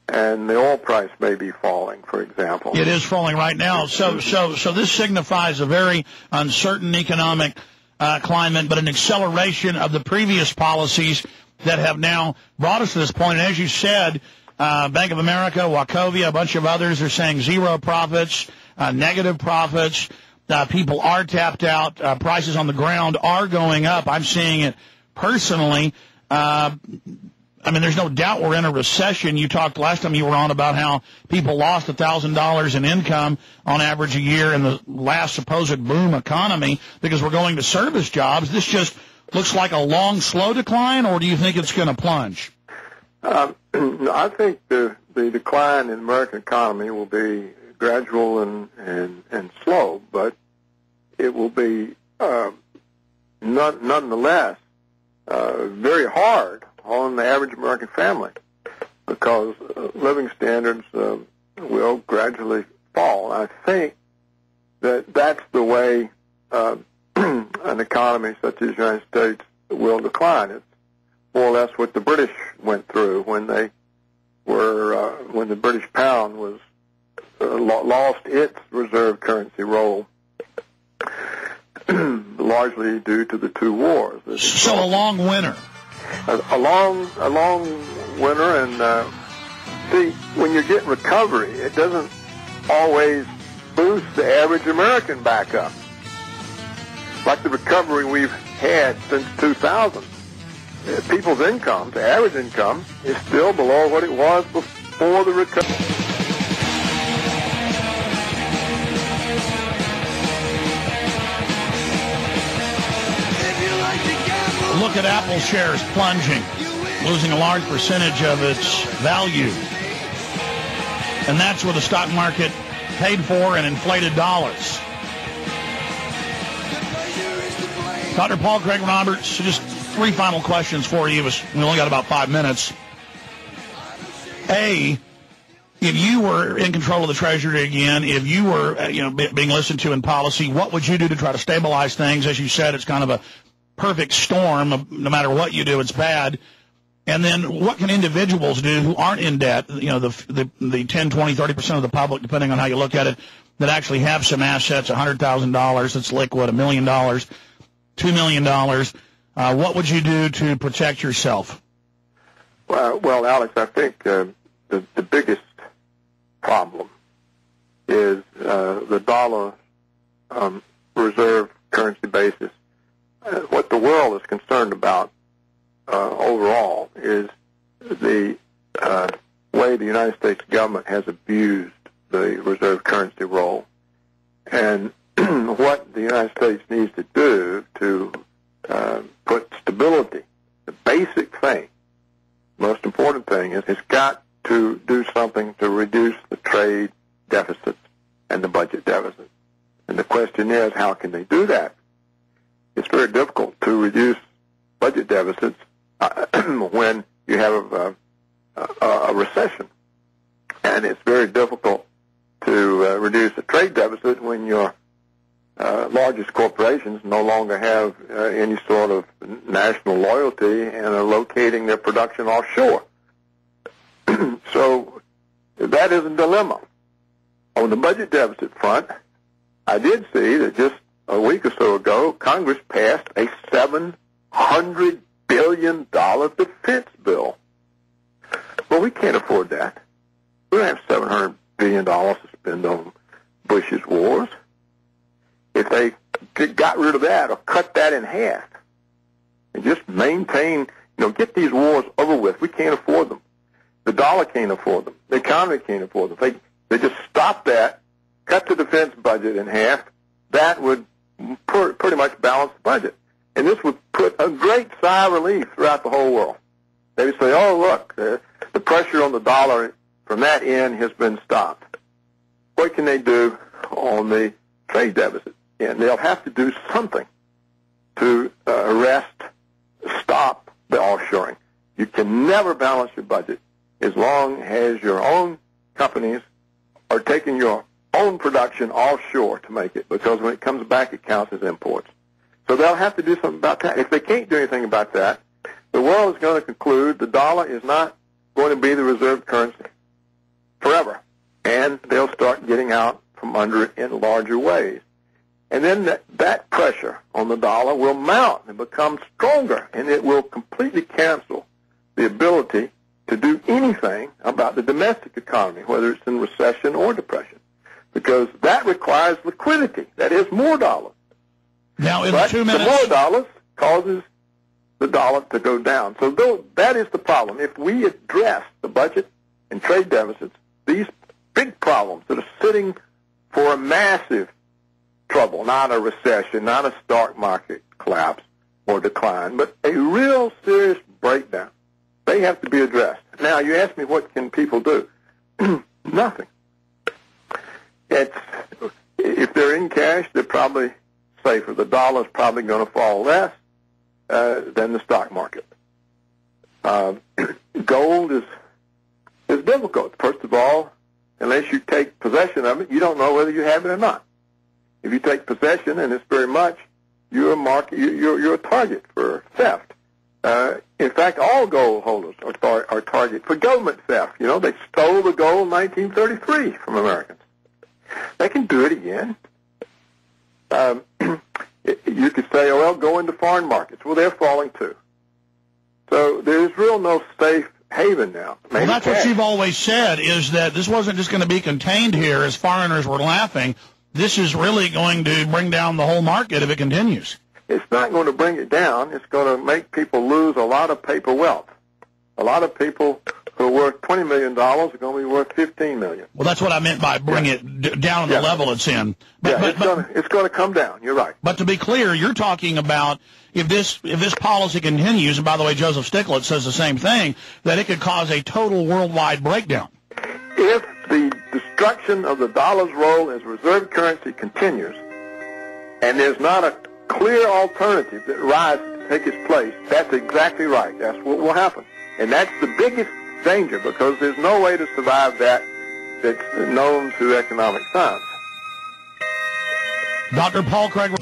and the oil price may be falling, for example. It is falling right now. So this signifies a very uncertain economic climate, but an acceleration of the previous policies that have now brought us to this point. And as you said, Bank of America, Wachovia, a bunch of others are saying zero profits, negative profits. People are tapped out. Prices on the ground are going up. I'm seeing it personally. I mean, there's no doubt we're in a recession. You talked last time you were on about how people lost $1,000 in income on average a year in the last supposed boom economy because we're going to service jobs. This just looks like a long, slow decline, or do you think it's going to plunge? I think the decline in the American economy will be gradual and slow, but it will be nonetheless very hard on the average American family because living standards will gradually fall. I think that that's the way an economy such as the United States will decline. It's more or less what the British went through when they were when the British pound was lost its reserve currency role, largely due to the two wars. So a long winter. A long winter, and see, when you get recovery, it doesn't always boost the average American back up. Like the recovery we've had since 2000. People's income, the average income, is still below what it was before the recovery. Look at Apple shares plunging, losing a large percentage of its value. And that's what the stock market paid for in inflated dollars. Dr. Paul Craig Roberts, just 3 final questions for you. We only got about 5 minutes. A, if you were in control of the Treasury again, if you were being listened to in policy, what would you do to try to stabilize things? As you said, it's kind of a perfect storm. No matter what you do, it's bad. And then what can individuals do who aren't in debt, the 10, 20, 30% of the public, depending on how you look at it, that actually have some assets, $100,000 that's liquid, $1 million, $2 million. What would you do to protect yourself? Well, Alex, I think the biggest problem is the dollar reserve currency basis. What the world is concerned about overall is the way the United States government has abused the reserve currency role, and what the United States needs to do to put stability. The basic thing, most important thing, is it's got to do something to reduce the trade deficits and the budget deficit. And the question is, how can they do that? It's very difficult to reduce budget deficits when you have a recession. And it's very difficult to reduce a trade deficit when your largest corporations no longer have any sort of national loyalty and are locating their production offshore. So that is a dilemma. On the budget deficit front, I did see that just a week or so ago, Congress passed a $700 billion defense bill. Well, we can't afford that. We don't have $700 billion to spend on Bush's wars. If they got rid of that or cut that in half and just maintain, get these wars over with, we can't afford them. The dollar can't afford them. The economy can't afford them. They just stop that, cut the defense budget in half, that would pretty much balance the budget. And this would put a great sigh of relief throughout the whole world. They would say, oh, look, the pressure on the dollar from that end has been stopped. What can they do on the trade deficit? And they'll have to do something to stop the offshoring. You can never balance your budget as long as your own companies are taking your own production offshore to make it, because when it comes back, it counts as imports. So they'll have to do something about that. If they can't do anything about that, the world is going to conclude the dollar is not going to be the reserve currency forever, and they'll start getting out from under it in larger ways. And then that pressure on the dollar will mount and become stronger, and it will completely cancel the ability to do anything about the domestic economy, whether it's in recession or depression, because that requires liquidity. That is more dollars. Now, in but 2 minutes, the more dollars causes the dollar to go down. So that is the problem. If we address the budget and trade deficits, these big problems that are sitting for a massive trouble, not a recession, not a stock market collapse or decline, but a real serious breakdown, they have to be addressed. Now, you ask me what can people do? Nothing. If they're in cash, they're probably safer. The dollar's probably going to fall less than the stock market. Gold is difficult. First of all, unless you take possession of it, you don't know whether you have it or not. If you take possession, and it's very much, you're a target for theft. In fact, all gold holders are target for government theft. You know, they stole the gold in 1933 from Americans. They can do it again. You could say, oh, well, go into foreign markets. Well, they're falling too. So there's real no safe haven now. Well, that's what you've always said, is that this wasn't just going to be contained here as foreigners were laughing. This is really going to bring down the whole market if it continues. It's not going to bring it down. It's going to make people lose a lot of paper wealth. A lot of people who are worth $20 million are going to be worth $15 million. Well, that's what I meant by bring it down to the level it's in. But, it's going to come down. You're right. But to be clear, you're talking about if this policy continues, and by the way, Joseph Stiglitz says the same thing, that it could cause a total worldwide breakdown. If the destruction of the dollar's role as reserve currency continues, and there's not a clear alternative that rises to take its place, that's exactly right. That's what will happen. And that's the biggest danger, because there's no way to survive that's known to economic science. Dr. Paul Craig.